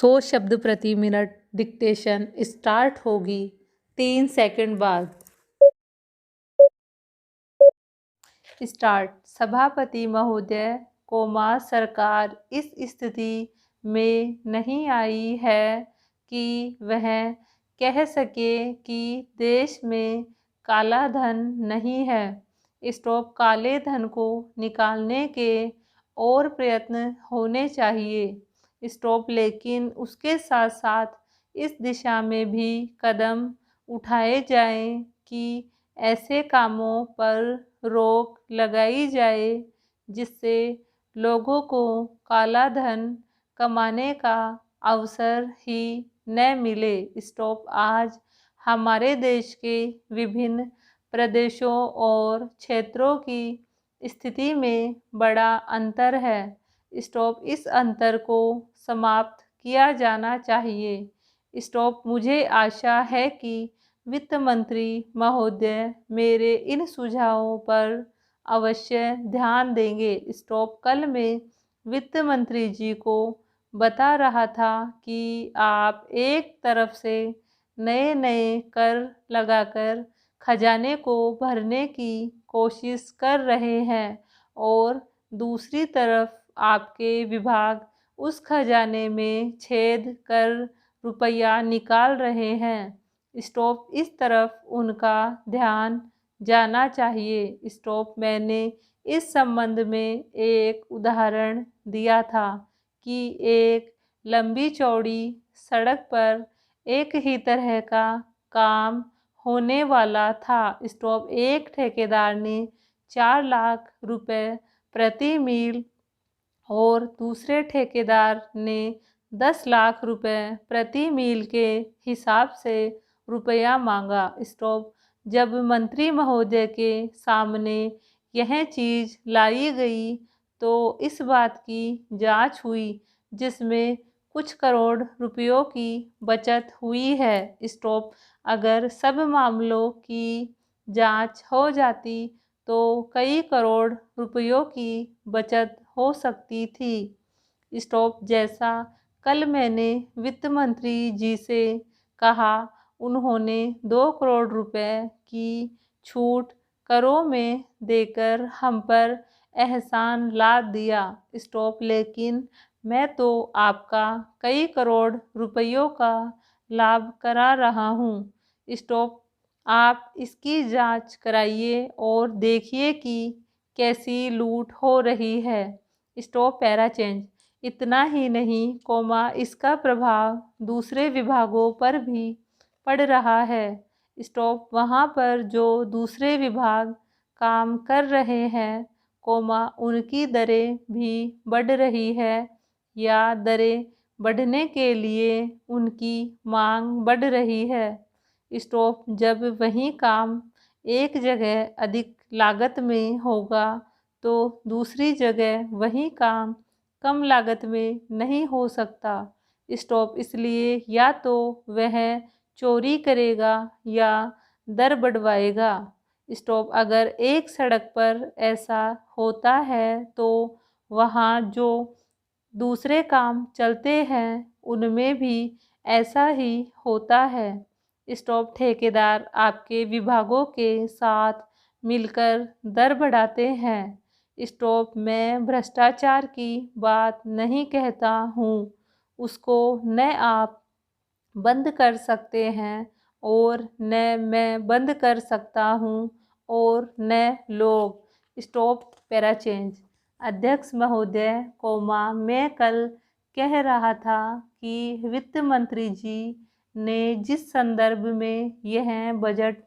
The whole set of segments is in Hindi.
100 शब्द प्रति मिनट डिक्टेशन स्टार्ट होगी 3 सेकंड बाद। स्टार्ट। सभापति महोदय, सरकार इस स्थिति में नहीं आई है कि वह कह सके कि देश में काला धन नहीं है। स्टॉप। काले धन को निकालने के और प्रयत्न होने चाहिए। स्टॉप। लेकिन उसके साथ साथ इस दिशा में भी कदम उठाए जाएं कि ऐसे कामों पर रोक लगाई जाए जिससे लोगों को काला धन कमाने का अवसर ही न मिले। स्टॉप। आज हमारे देश के विभिन्न प्रदेशों और क्षेत्रों की स्थिति में बड़ा अंतर है। स्टॉप। इस अंतर को समाप्त किया जाना चाहिए। स्टॉप। मुझे आशा है कि वित्त मंत्री महोदय मेरे इन सुझावों पर अवश्य ध्यान देंगे। स्टॉप। कल मैं वित्त मंत्री जी को बता रहा था कि आप एक तरफ से नए नए कर लगाकर खजाने को भरने की कोशिश कर रहे हैं और दूसरी तरफ आपके विभाग उस खजाने में छेद कर रुपया निकाल रहे हैं। स्टॉप। इस तरफ उनका ध्यान जाना चाहिए। स्टॉप। मैंने इस संबंध में एक उदाहरण दिया था कि एक लंबी चौड़ी सड़क पर एक ही तरह का काम होने वाला था। स्टॉप। एक ठेकेदार ने 4 लाख रुपए प्रति मील और दूसरे ठेकेदार ने 10 लाख रुपए प्रति मील के हिसाब से रुपया मांगा। स्टॉप। जब मंत्री महोदय के सामने यह चीज़ लाई गई तो इस बात की जांच हुई जिसमें कुछ करोड़ रुपयों की बचत हुई है। स्टॉप। अगर सब मामलों की जांच हो जाती तो कई करोड़ रुपयों की बचत हो सकती थी। स्टॉप। जैसा कल मैंने वित्त मंत्री जी से कहा, उन्होंने 2 करोड़ रुपए की छूट करों में देकर हम पर एहसान लाद दिया। स्टॉप। लेकिन मैं तो आपका कई करोड़ रुपयों का लाभ करा रहा हूँ। स्टॉप। आप इसकी जांच कराइए और देखिए कि कैसी लूट हो रही है। स्टॉप। Para change. इतना ही नहीं, इसका प्रभाव दूसरे विभागों पर भी पड़ रहा है। स्टॉप। वहाँ पर जो दूसरे विभाग काम कर रहे हैं, उनकी दरें भी बढ़ रही है या दरें बढ़ने के लिए उनकी मांग बढ़ रही है। स्टॉप। जब वही काम एक जगह अधिक लागत में होगा तो दूसरी जगह वही काम कम लागत में नहीं हो सकता। स्टॉप। इसलिए या तो वह चोरी करेगा या दर बढ़वाएगा। स्टॉप। अगर एक सड़क पर ऐसा होता है तो वहाँ जो दूसरे काम चलते हैं उनमें भी ऐसा ही होता है। स्टॉप। ठेकेदार आपके विभागों के साथ मिलकर दर बढ़ाते हैं। स्टॉप। मैं भ्रष्टाचार की बात नहीं कहता हूँ, उसको न आप बंद कर सकते हैं और न मैं बंद कर सकता हूँ और न लोग। स्टॉप। Para change. अध्यक्ष महोदय, मैं कल कह रहा था कि वित्त मंत्री जी ने जिस संदर्भ में यह बजट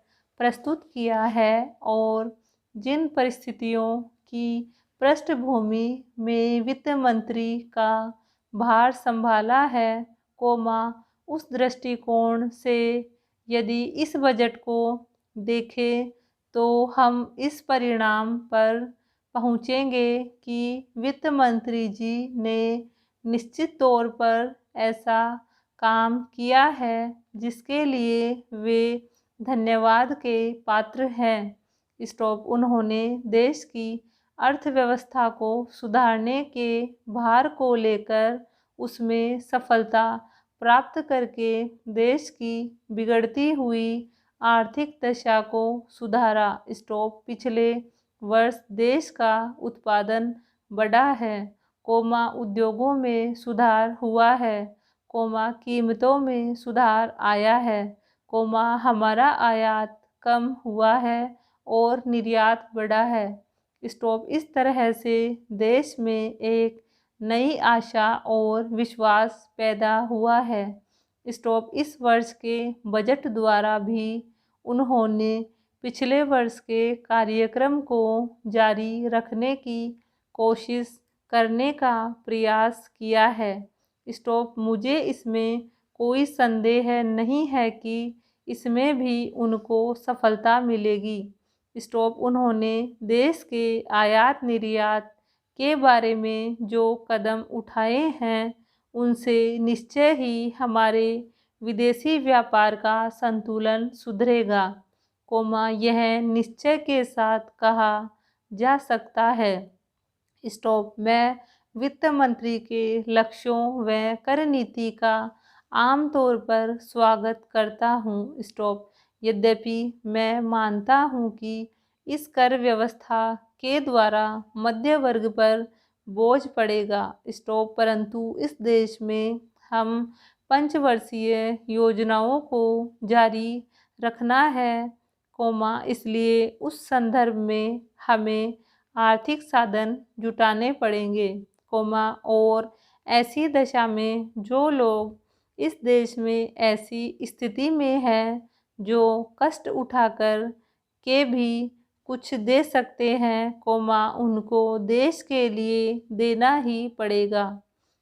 प्रस्तुत किया है और जिन परिस्थितियों की पृष्ठभूमि में वित्त मंत्री का भार संभाला है, उस दृष्टिकोण से यदि इस बजट को देखें तो हम इस परिणाम पर पहुँचेंगे कि वित्त मंत्री जी ने निश्चित तौर पर ऐसा काम किया है जिसके लिए वे धन्यवाद के पात्र हैं। स्टॉप। उन्होंने देश की अर्थव्यवस्था को सुधारने के भार को लेकर उसमें सफलता प्राप्त करके देश की बिगड़ती हुई आर्थिक दशा को सुधारा। स्टॉप पिछले वर्ष देश का उत्पादन बढ़ा है, उद्योगों में सुधार हुआ है, कीमतों में सुधार आया है, हमारा आयात कम हुआ है और निर्यात बढ़ा है। स्टॉप इस तरह से देश में एक नई आशा और विश्वास पैदा हुआ है। स्टॉप इस वर्ष के बजट द्वारा भी उन्होंने पिछले वर्ष के कार्यक्रम को जारी रखने की कोशिश करने का प्रयास किया है। स्टॉप मुझे इसमें कोई संदेह नहीं है कि इसमें भी उनको सफलता मिलेगी। स्टॉप उन्होंने देश के आयात निर्यात के बारे में जो कदम उठाए हैं उनसे निश्चय ही हमारे विदेशी व्यापार का संतुलन सुधरेगा, यह निश्चय के साथ कहा जा सकता है। स्टॉप मैं वित्त मंत्री के लक्ष्यों व कर नीति का आमतौर पर स्वागत करता हूँ। स्टॉप यद्यपि मैं मानता हूँ कि इस कर व्यवस्था के द्वारा मध्य वर्ग पर बोझ पड़ेगा। स्टॉप परंतु इस देश में हम पंचवर्षीय योजनाओं को जारी रखना है, इसलिए उस संदर्भ में हमें आर्थिक साधन जुटाने पड़ेंगे, और ऐसी दशा में जो लोग इस देश में ऐसी स्थिति में हैं जो कष्ट उठाकर के भी कुछ दे सकते हैं, उनको देश के लिए देना ही पड़ेगा।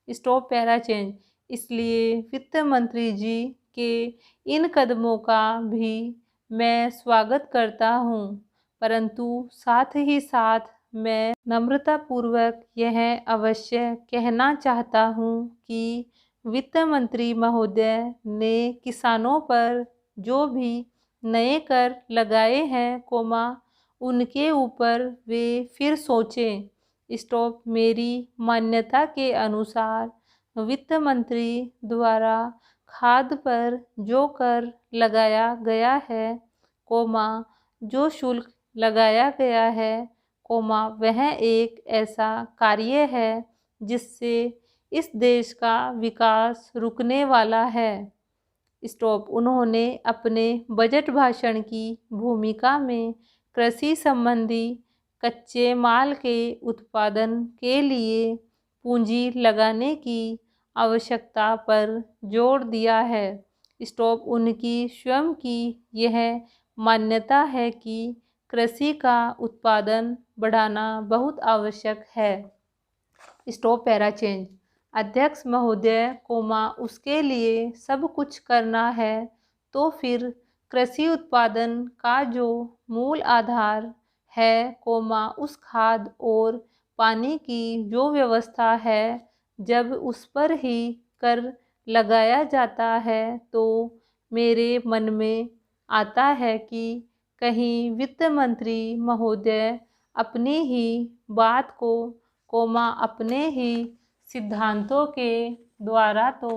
स्टॉप पैरा चेंज इसलिए वित्त मंत्री जी के इन कदमों का भी मैं स्वागत करता हूँ, परंतु साथ ही साथ मैं नम्रतापूर्वक यह अवश्य कहना चाहता हूँ कि वित्त मंत्री महोदय ने किसानों पर जो भी नए कर लगाए हैं, उनके ऊपर वे फिर सोचें। स्टॉप मेरी मान्यता के अनुसार वित्त मंत्री द्वारा खाद पर जो कर लगाया गया है, जो शुल्क लगाया गया है, वह एक ऐसा कार्य है जिससे इस देश का विकास रुकने वाला है। स्टॉप उन्होंने अपने बजट भाषण की भूमिका में कृषि संबंधी कच्चे माल के उत्पादन के लिए पूंजी लगाने की आवश्यकता पर जोर दिया है। स्टॉप उनकी स्वयं की यह मान्यता है कि कृषि का उत्पादन बढ़ाना बहुत आवश्यक है। स्टॉप पैरा चेंज अध्यक्ष महोदय, उसके लिए सब कुछ करना है तो फिर कृषि उत्पादन का जो मूल आधार है, उस खाद और पानी की जो व्यवस्था है, जब उस पर ही कर लगाया जाता है तो मेरे मन में आता है कि कहीं वित्त मंत्री महोदय अपनी ही बात को, अपने ही सिद्धांतों के द्वारा तो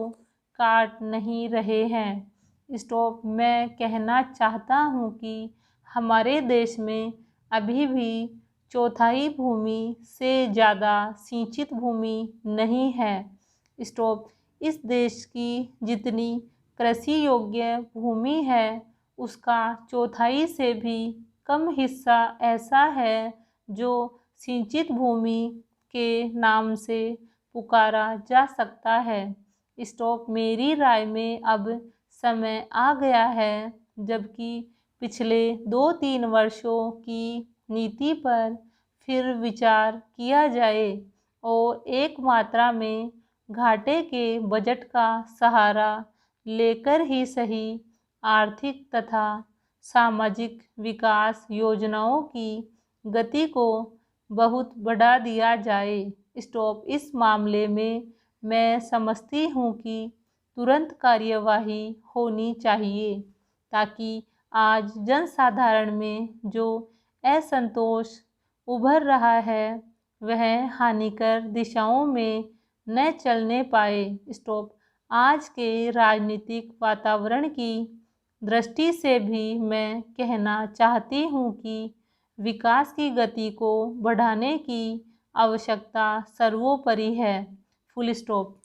काट नहीं रहे हैं। स्टॉप मैं कहना चाहता हूँ कि हमारे देश में अभी भी चौथाई भूमि से ज़्यादा सिंचित भूमि नहीं है। स्टॉप इस देश की जितनी कृषि योग्य भूमि है उसका चौथाई से भी कम हिस्सा ऐसा है जो सिंचित भूमि के नाम से पुकारा जा सकता है। स्टॉप मेरी राय में अब समय आ गया है जबकि पिछले 2-3 वर्षों की नीति पर फिर विचार किया जाए और एक मात्रा में घाटे के बजट का सहारा लेकर ही सही आर्थिक तथा सामाजिक विकास योजनाओं की गति को बहुत बढ़ा दिया जाए। स्टॉप इस मामले में मैं समझती हूँ कि तुरंत कार्यवाही होनी चाहिए ताकि आज जनसाधारण में जो असंतोष उभर रहा है वह हानिकर दिशाओं में न चलने पाए। स्टॉप। आज के राजनीतिक वातावरण की दृष्टि से भी मैं कहना चाहती हूँ कि विकास की गति को बढ़ाने की आवश्यकता सर्वोपरि है। Full stop.